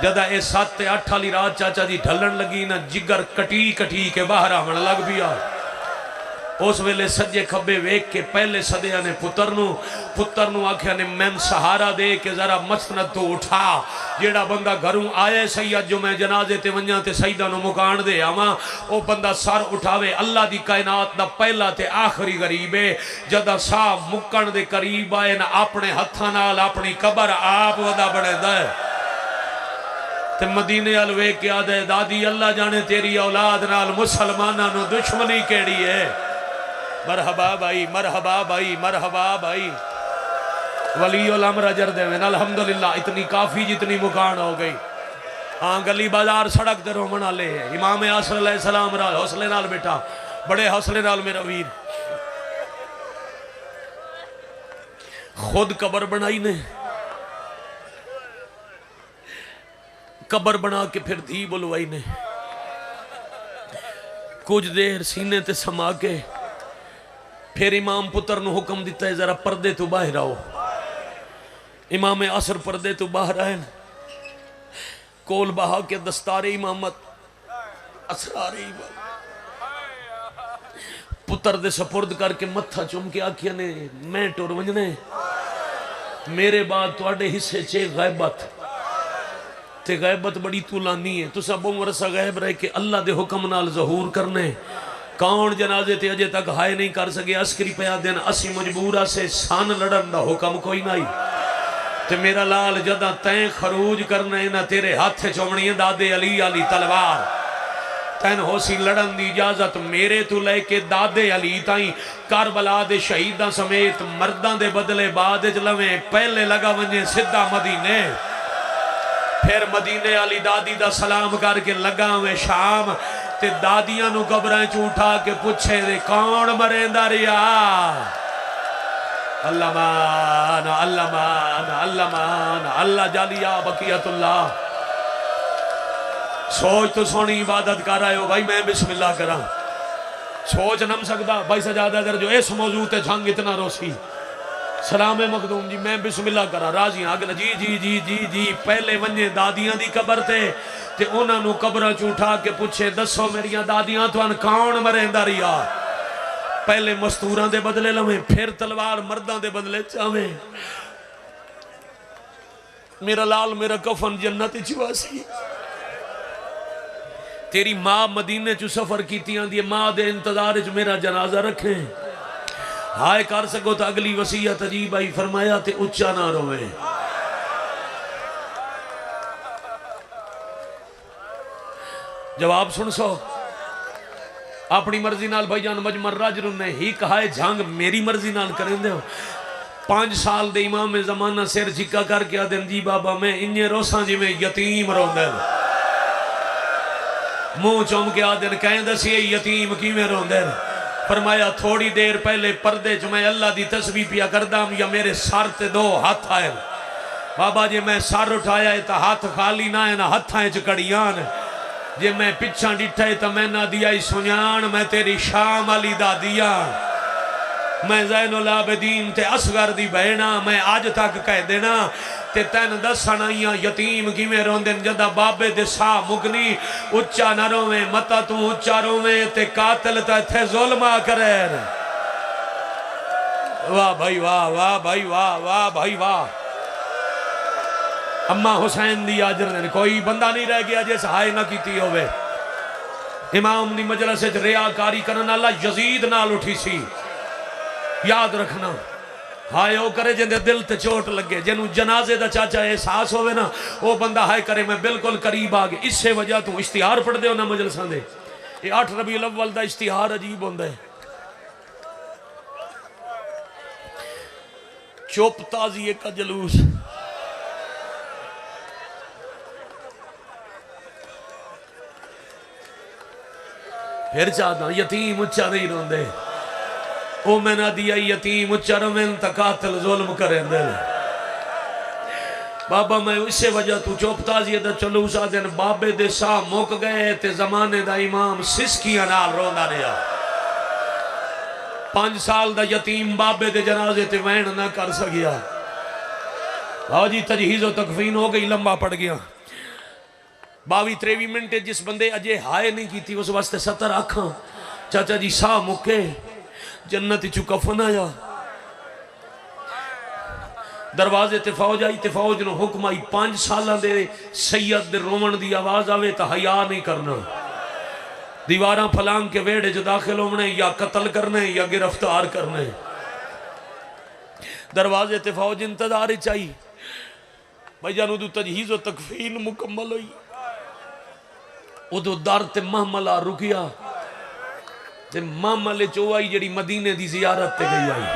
A: जदा ये 7 ते 8 वाली रात चाचा जी ढलन लगी ना जिगर कटी कटी के बाहर आवन लग पिया। उस वेले सज्जे खब्बे वेख के पहले सदिया ने पुत्र नू आख्या ने मैन सहारा दे के जरा मसनद तो उठा। जेड़ा बंदा घरों आए सही अज जो मैं जनाजे ते वंजा ते सईदा नू मुकान दे आवा वो बंदा सर उठावे। अल्लाह दी कायनात दा पहला ते आखिरी गरीब है। जदा साह मुक्कण दे करीब आए ना अपने हत्थां नाल अपनी कबर आप वदा बनेदा है ते मदीने अल वेख के आदे दादी अल्लाह जाने तेरी औलाद नाल मुसलमानां नू दुश्मनी केड़ी है। मरहबा भाई मरहबा भाई मरहबा भाई वलीउल अम्र अजर देवें अल्हम्दुलिल्लाह। इतनी काफ़ी जितनी मुकान हो गई। हाँ गली बाजार सड़क ते रोमन वाले है। इमाम आसर अलैहिस्सलाम हौसले नाल बेटा बड़े हौसले नाल मेरा वीर खुद कबर बनाई ने। कबर बना के फिर धी बुलवाई ने। कुछ देर सीने ते समा के फिर इमाम पुत्र नू हुक्म दिता है जरा पर्दे तो बाहर आओ। इमाम असर पर्दे तो बाहर आए कोल बहा के दस्तारे इमामत असरारे पुत्र दे सपुर्द करके मत्था चुम के आखिया ने मैं टुर वंजने मेरे बाद तुहाडे हिस्से च गैबत ते गैबत बड़ी तुलानी है। तुसा बहु अरसा गैब रह के अल्लाह दे हुक्म नाल ज़हूर करने। कौन जनाजे ते अजे तक हाय नहीं कर सके अस्करी पया दिन असी मजबूरा से सन लड़न दा हुक्म कोई नहीं। ते मेरा लाल जदा तैं खरूज करना है ना तेरे हाथ चुमनी है दादे अली वाली तलवार तैन हो सी लड़न की इजाजत मेरे तो लैके दादे अली ताई करबला दे शहीदा समेत मर्दां दे बदले बाद च लवें पहले लगा वंजे सीधा मदीने फिर मदीने वाली दादी दा सलाम करके लगा में शाम ते दादियां नू कब्रां च उठा के पुछे दे कौन मरेंदा रिया अल्लाह मान अल्लाह मान अल्लाह मान अल्लाह जालिया बकियतुल्लाह। सोच तो सोनी इबादत कर आए हो भाई, मैं बिस्मिल्लाह करा सोच नम सकता भाई सजादा दर जो इस मौजू ते जंग इतना रोसी सलाम मखदूम जी मैं बिस्मिल्लाह करा राजी अगला जी जी जी जी जी पहले वंजे दादियां दी कबर ते उन्होंने कब्रां च उठा के पूछे दसो मेरिया दादियां तुहान कौन मरेंदा रिया पहले मस्तूरां दे बदले लवें फिर तलवार मर्दां दे बदले चावे मेरा लाल मेरा कफन जन्नत च वासी तेरी मां मदीने चु सफर की मां दे इंतजार च मेरा जनाजा रखे हाय कर सको तो अगली वसीयत अजीब आई फरमाया ते उच्चा ना रोवे जवाब सुन सो अपनी मर्जी नाल भाईजान मजमर राजरू ने ही कहा है जंग मेरी मर्जी नाल करें दे 5 साल दे इमाम जमाना सिर चिक्का करके आदन जी बाबा मैं इन्ने रोसा जिमें यतीम रोंदे मुंह चुम के आदन कहें दसी यतीम किवें रोंदे फरमाया थोड़ी देर पहले पर्दे च मैं अल्लाह दी तस्बीह पिया करदा या मेरे सर ते 2 हाथ आए बाबा जे मैं सर उठाया है तो हाथ खाली ना है ना हथा च कड़ियां जे मैं पिछा डिठा है तो मैं ना दिया सुजान मैं तेरी शाम वाली दादिया मैं ज़ैनुल आबिदीन ते असगर दी बहना मैं अज तक कह देना ते तेन दसन आई यतीम किवें रोंदे जदा बाबे दे साह मुकनी उच्चा ना रोवे मता तू उच्चा रोवे ते कातिल तो इत्थे जुल्मा करे वाह भाई वाह वाह भाई वाह वाह भाई वाह अम्मा हुसैन दी आजर ने कोई बंदा नहीं रह गया जे सहाय ना कीती होवे इमाम दी मजलिस च रियाकारी करन वाला यजीद नाल उठी सी याद रखना हाय वो करे जिंदे दिल ते चोट लगे जिन्हों जनाजे का चाचा एहसास होवे ना वो बंदा हाय करे मैं बिल्कुल करीब आ गया इसे वजह तू इश्तिहार पढ़ते हो ना मजलिसां दे 8 रबीउल अव्वल दा इश्तिहार अजीब होंदा है चुप ताज़िए का जलूस फिर चाहता यतीम उच्चा नहीं रोंदे ओ मैं ना दिया यतीम उच्चा रोवें तो कातिल जुल्म करें दे बाबा मैं इसे वजह तू चुप ताज़िए दा चलू सा दिन बाबे दे साह मुक गए ते जमाने दा इमाम सिसकियां नाल रोंदा रहा 5 साल दा यतीम बाबे दे जनाजे ते वहन ना कर सकिया हाँ जी तजहीज़ व तकफीन हो गई लंबा पड़ गया 22-23 मिनट जिस बंदे अजे हाय नहीं की उस वास्ते 70 आखा चाचा जी साह मुके जन्नत चु कफन आया दरवाजे ते फौज आई ते फौज ने हुक्म आई 5 साल दे सैयद दे रोवण दी आवाज आवे तो हया नहीं करना दीवारा फलांग के वेड़े च दाखिल होने या कत्ल करने या गिरफ्तार करने दरवाजे ते फौज इंतजार आई भाई जान उदू तजहीज़ व तकफीन मुकम्मल हुई उदो दर ते महमला रुकिया ते महमले चो आई जी मदीने की जियारत ते गई आई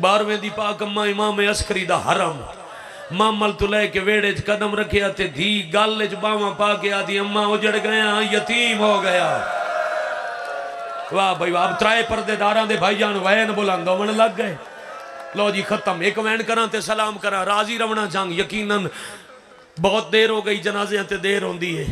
A: 12वें दी पाक अम्मा इमाम अस्करी दा हरम महमल तो लैके वेड़े च कदम रखिया ते धी गल च बावा पा के आदि अम्मा उजड़ गया यतीम हो गया वाह भाई वाह त्राए पर्देदारा दे भाईजान वैन बुलंद होवन लग गए लो जी खत्म एक वैन करा ते सलाम करा राजी रवना जंग यकीनन बहुत देर हो गई जनाजे ते देर होंदी है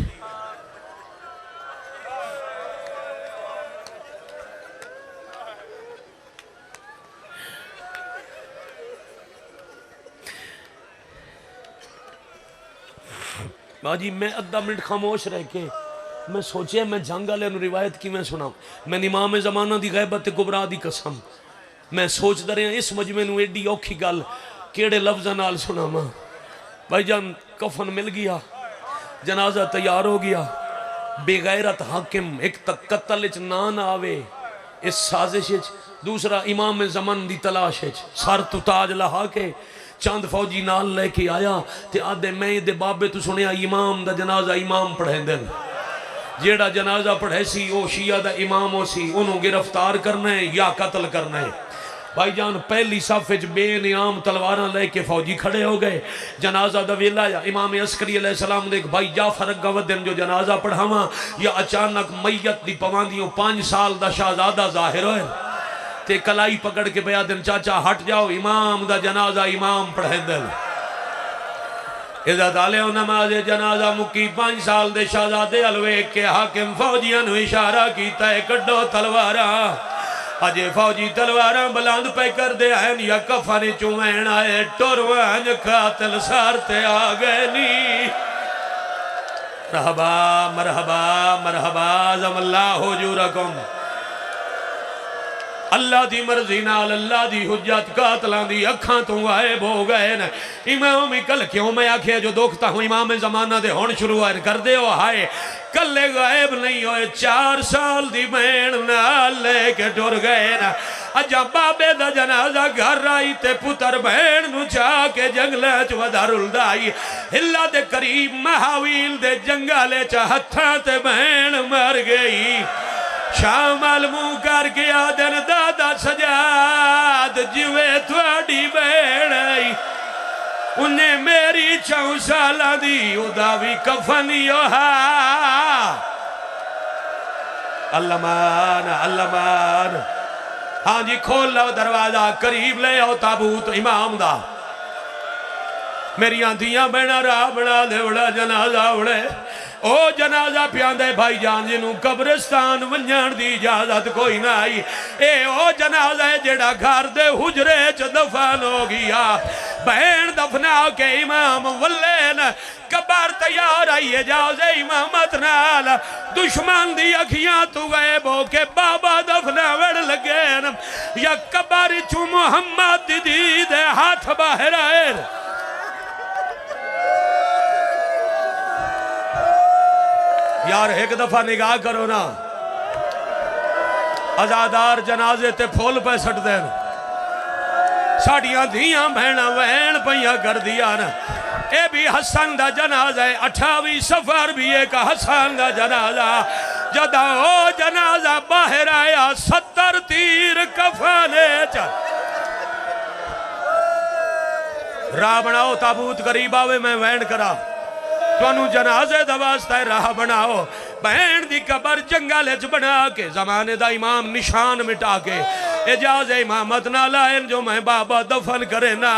A: बाजी मैं अद्धा मिनट खामोश रह के मैं सोचे मैं जंग वाले रिवायत कि मैं सुना मैं इमाम जमाना की गैबत कुबरा की कसम मैं सोचता रहा इस मजमे नूं एडी औखी गल केड़े लफ्ज़ां नाल सुनावां भाईजान कफन मिल गया जनाजा तैयार हो गया बेगैरत हाकिम एक तक कत्ल च ना आवे इस साजिश दूसरा इमाम जमन की तलाश सर तू ताज लहा के चंद फौजी नाल लेके आया ते आदे मैं दे बाबे तू सुनिया इमाम दा जनाजा इमाम पढ़ेंदे जेड़ा जनाजा पढ़े सी वो शिया दा इमाम हो सी उन्होंने गिरफ्तार करना है या कत्ल करना है। भाईजान पहली सफ बेनियाम तलवार लेके फौजी खड़े हो गए। जनाजा दा वेला आया, इमाम अस्करी अलैहिस्सलाम देख भाई जाफर अग्गा वदन जो जनाजा पढ़ावा या अचानक मैयत दी पवांदियों 5 साल दा शहजादा जाहिर होए ते कलाई पकड़ के बया दिन चाचा हट जाओ इमाम दा जनाजा इमाम पढ़ेंदे इज्जत आले नमाज जनाजा मुकी 5 साल दे शहजादे अलवे के हाकिम फौजियां नु इशारा कीता है कड्डो तलवारा। अजे फौजी तलवारा बुलंद पे कर दे हैं या कफन चुमैन आए टुरवान कातिल सारते आ गए नी। मरहबा मरहबा मरहबा जमल्ला हुजूरकुम। अल्लाह दी मर्जी नाल अल्लाह दी हुज्जत कातलां दी अखां तो गायब हो गए न। इमाम कल क्यों मैं आखिया जो दुखता हूँ इमाम जमाना दे हुण शुरू कर दे हो हाय कले गायब नहीं होए 4 साल दी मैन नाल लेके टुर गए न। अजा बाबे दा जनाजा घर आई ते पुत्र बहन नु चा के जंगल च वधारुलदाई हिला दे करीब महावील दे जंगल च हत्थां ते बहन मर गई। शामल मुंह करके आदन दादा सजाद जिवे थोड़ी बहन आई उन्हें मेरी 4 साल दी उदा भी कफन अल्लामान अल्लामान। हाँ जी खोल लो दरवाजा करीब ले आओ ताबूत इमाम दा मेरिया धियां बहना राह बना दे बड़ा जनाजा उड़े ओ जनाजा प्यांदे भाई जान जिनू कब्रिस्तान वंजण दी इजाजत कोई ना आई। ए ओ जनाजा है जेड़ा घर दे हुजरे च दफन हो गया बहन दफना के इमाम वल्ले न कबर तैयार आई इजाजे इमामत नाल दुश्मन दी अखियां तू गए बो के बाबा दफना वड़ लगे न या कबर चू मुहम्मद दी दे हाथ बाहर आए। यार एक दफा निगाह करो ना आजादार जनाजे ते फुल पे सट देन साड़ियां धियां बहना वहन पईया कर दिया न। ए भी हसन दा जनाजा है 28 सफर भी एक हसन दा जनाजा जदा ओ जनाजा बाहर आया 70 तीर कफने च राह बनाओ ताबूत करीब आवे मैं वहन करा तुहानू जनाजे दा वास्ता राह बनाओ। बहन दी कबर जंगल च बना के जमाने दा इमाम निशान मिटा के इजाजे इमामत ना लाइन जो मैं बाबा दफन करे ना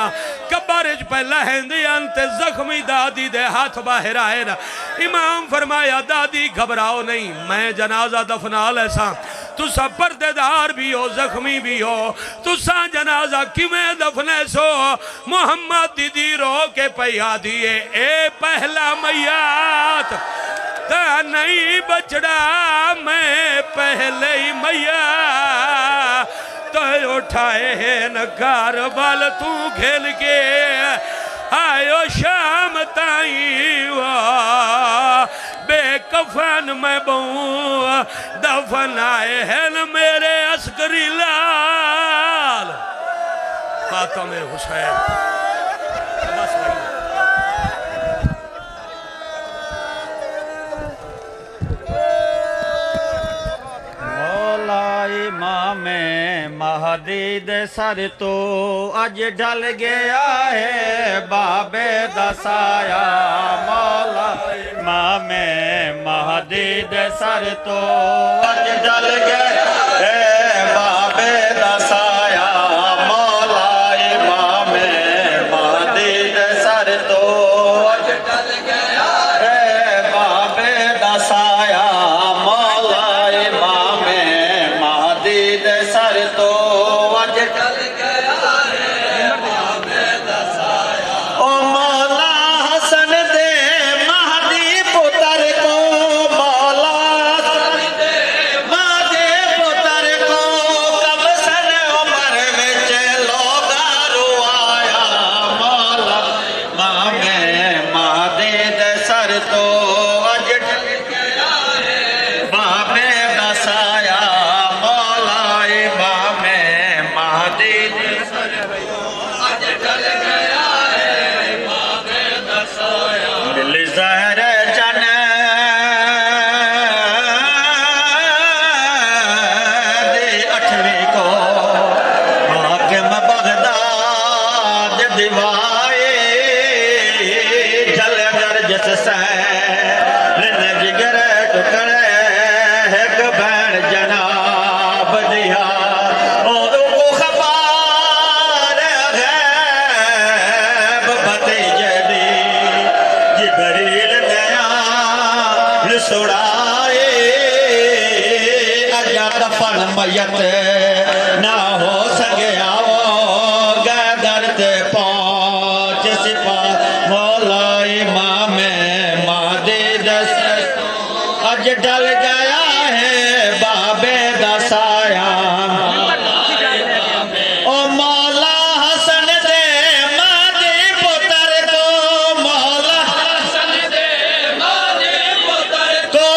A: कबर च पहला हिंदी अंत जख्मी दादी दे हाथ बाहर आए ना। इमाम फरमाया दादी घबराओ नहीं मैं जनाजा दफना लैसा तुसा पर्देदार भी हो जख्मी भी हो तुसा जनाजा किवें दफने सो मुहम्मद दीदी रो के पैया दिए ए पहला मैयात ता नहीं बचड़ा मैं पहले ही मैया तो उठाए है न घर वाल तू खेल के आयो शाम ताई बेकफन में बहु दफन आए हैं न मेरे अस्करी लाल मातम हुसैन।
B: इमाम महदी दे सर तो अज ढल गया है बाबे दसाया मौला इमाम महदी दे सर तो अज ढल गया है बाबे दसाया मौला इमाम महदी दे सर तो अज ढल गया है बाबे दसाया मौला इमाम सर तो अज टल गया है बाबे दसाया ओ मौला हसन दे महदी पुत्र को मौला हसन दे महदी पुत्र को कब सन उमर विच लोगा रुआया मौला मामे महदी दे सर तो अज टल गया है बाबे दसाया महदी दे सर तो अज टल गया जिस सैन जिगर टुकड़े एक भैन जनाब दिया और वो खबर गैब भतीजे दी जिबरील नया सुड़ाए अजा दफन मयत ना हो सगया वो गदर ते पहुंच सिपा मौला इमाम मादे दस अज डल गया है बाबे दसाया ओ मौला हसन दे मादे पुत्र को मौला हसन दे मादे पुत्र को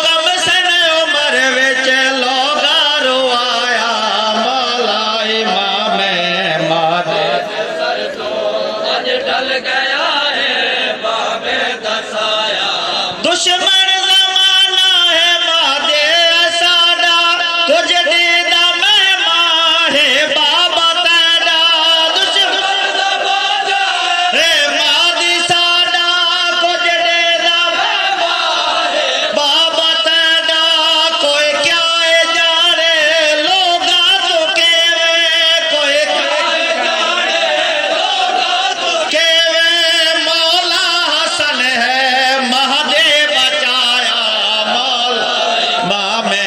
B: कम सन उम्र विच लोगा रोआया मौला इमाम मादे सर तो अज डल गया है बाबे दसाया दुश्मन जमाना है मादे साडा तुझ दीदा मैं मारे बाबा तेरा दुश्मन जमाना है मादी साडा तुझ दीदा मैं मारे बाबा तेरा कोई क्या है जाने लोगा तो केवे कोई क्या जाने लोगा तो केवे मौला हसन है महादे बचाया मौला मामे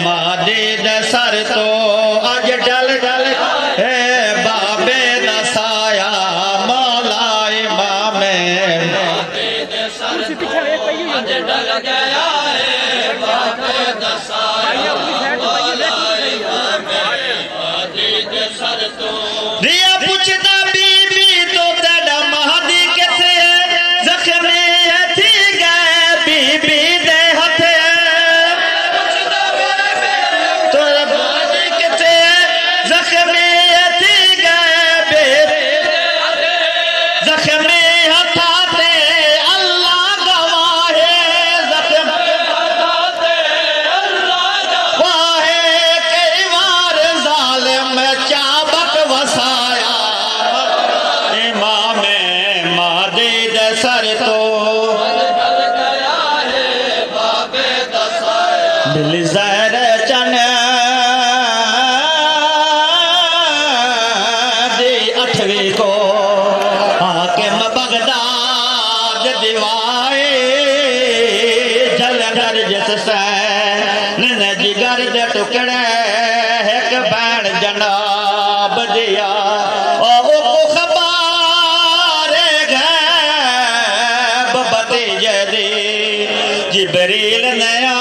B: मादे दसर तो अज डल डल है बाबे दसाया मौला इमामे मादे दसर तो अज डल गया है बाबे दसाया मौला इमामे मादे दसर तो रिया पुछदा बीबी तो तेरा महदी किथे जख्मी हथी गए बीबी दे हथे तो महदी किथे जख्मी हथी गए बेबी जख्मी हथाते अल्लाह गवाहे जख्मी हथाते अल्लाह गवाहे कई बार जालिम चाबक वसाया इमाम मादे दसर तो दिल ज़हर चन दे 8वीं को हाकिम बगदाद दिवाए जलंधर जिस सैन जिगर दे टुकड़े एक भैन जनाब दिया ओ खबर गैब भतीजे दी जिबरील नया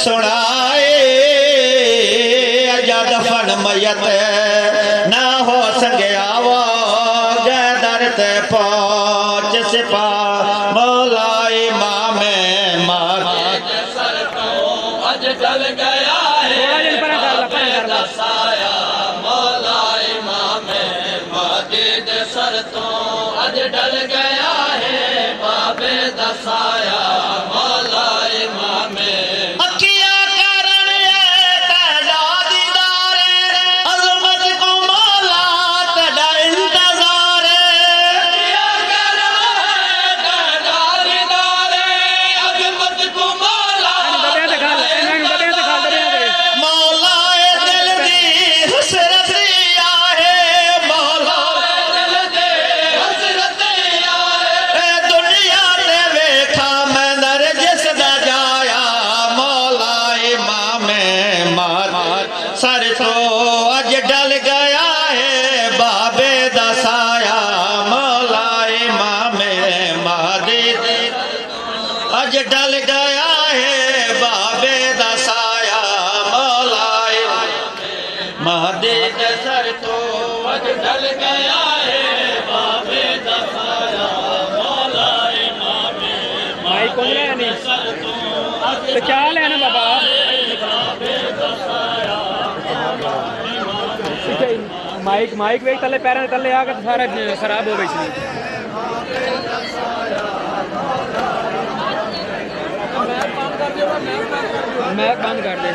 B: सुनाए अजा दफन मयत ना हो सगया वो गदर ते पहुंच सिपा मौला इमाम मादे सर तो अज डल गया है बाबे दसाया मौला इमाम मादे सर तो अज डल गया है बाबे दसाया मौला इमाम अखिया करन तेरा दीदार अजमत को मौला तेरा इंतजार अखिया करन तेरा दीदार अजमत को मौला मौला दिल दी हसरत आहे मौला दिल दी हसरत आहे दुनिया ते वेखा मैं नरगिस दा जाया मौला इमाम माद सर तो अज डल गया है बाबे दसाया मौला इमाम मादे अज डल गया है बाबे दसाया मौला मादे सर तो अज डल गया है बाबे दसाया मौला इमाम
C: माइक कौन लेना नहीं तो क्या लेना बाबा माइक माइक वेख तले पैरों तले आकर सारा खराब हो गई मैक बंद कर दे